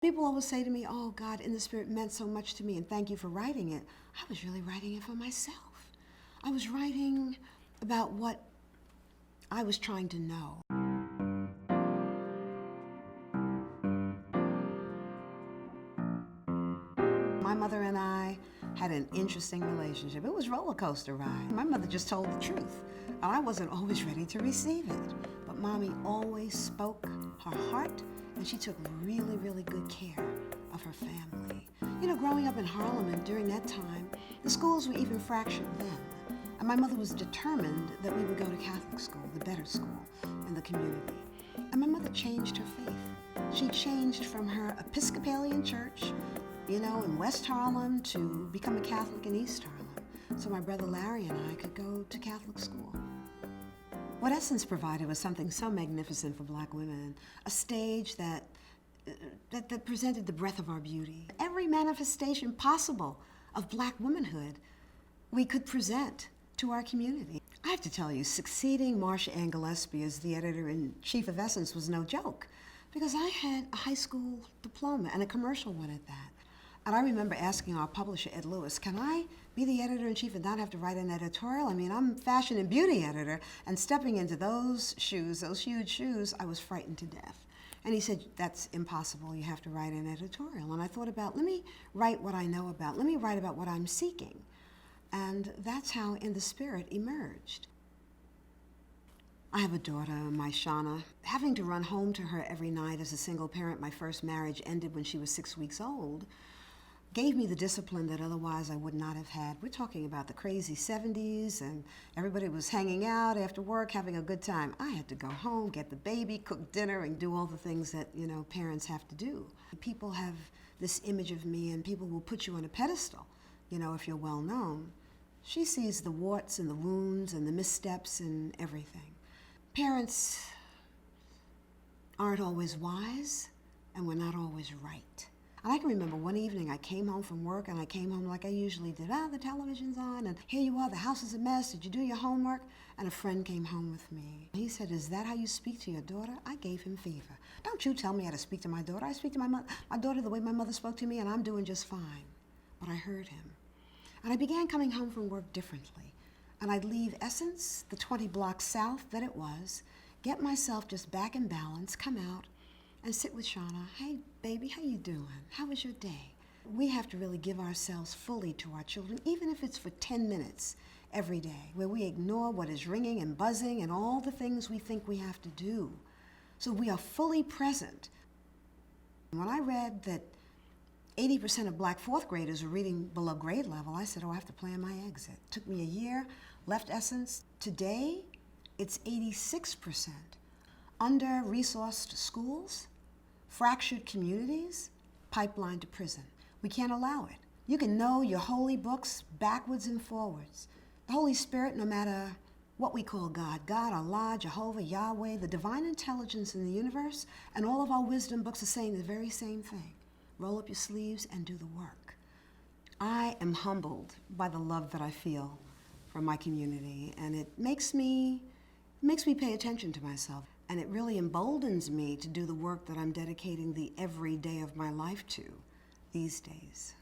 People always say to me, oh, God in the Spirit meant so much to me and thank you for writing it. I was really writing it for myself. I was writing about what I was trying to know. My mother and I had an interesting relationship. It was a roller coaster ride. My mother just told the truth, and I wasn't always ready to receive it. But Mommy always spoke her heart, and she took really, really good care of her family. You know, growing up in Harlem and during that time, the schools were even fractured then. And my mother was determined that we would go to Catholic school, the better school in the community. And my mother changed her faith. She changed from her Episcopalian church, you know, in West Harlem to become a Catholic in East Harlem. So my brother Larry and I could go to Catholic school. What Essence provided was something so magnificent for Black women, a stage that presented the breadth of our beauty. Every manifestation possible of Black womanhood we could present to our community. I have to tell you, succeeding Marsha Ann Gillespie as the editor-in-chief of Essence was no joke, because I had a high school diploma and a commercial one at that. And I remember asking our publisher, Ed Lewis, can I be the editor-in-chief and not have to write an editorial? I mean, I'm fashion and beauty editor, and stepping into those shoes, those huge shoes, I was frightened to death. And he said, that's impossible, you have to write an editorial. And I thought about, let me write what I know about, let me write about what I'm seeking. And that's how In the Spirit emerged. I have a daughter, my Shauna. Having to run home to her every night as a single parent, my first marriage ended when she was 6 weeks old, gave me the discipline that otherwise I would not have had. We're talking about the crazy 70s, and everybody was hanging out after work, having a good time. I had to go home, get the baby, cook dinner, and do all the things that, you know, parents have to do. People have this image of me, and people will put you on a pedestal, you know, if you're well known. She sees the warts and the wounds and the missteps and everything. Parents aren't always wise, and we're not always right. And I can remember one evening I came home from work, and I came home like I usually did. The television's on, and here you are, the house is a mess. Did you do your homework? And a friend came home with me. He said, is that how you speak to your daughter? I gave him fever. Don't you tell me how to speak to my daughter. I speak to my daughter the way my mother spoke to me, and I'm doing just fine. But I heard him. And I began coming home from work differently. And I'd leave Essence, the 20 blocks south that it was, get myself just back in balance, come out, and sit with Shauna. Hey, baby, how you doing? How was your day? We have to really give ourselves fully to our children, even if it's for 10 minutes every day, where we ignore what is ringing and buzzing and all the things we think we have to do. So we are fully present. When I read that 80% of Black fourth graders are reading below grade level, I said, oh, I have to plan my exit. Took me a year, left Essence. Today, it's 86%. Under-resourced schools, fractured communities, pipeline to prison. We can't allow it. You can know your holy books backwards and forwards. The Holy Spirit, no matter what we call God, Allah, Jehovah, Yahweh, the divine intelligence in the universe, and all of our wisdom books are saying the very same thing. Roll up your sleeves and do the work. I am humbled by the love that I feel from my community, and it makes me pay attention to myself. And it really emboldens me to do the work that I'm dedicating the every day of my life to these days.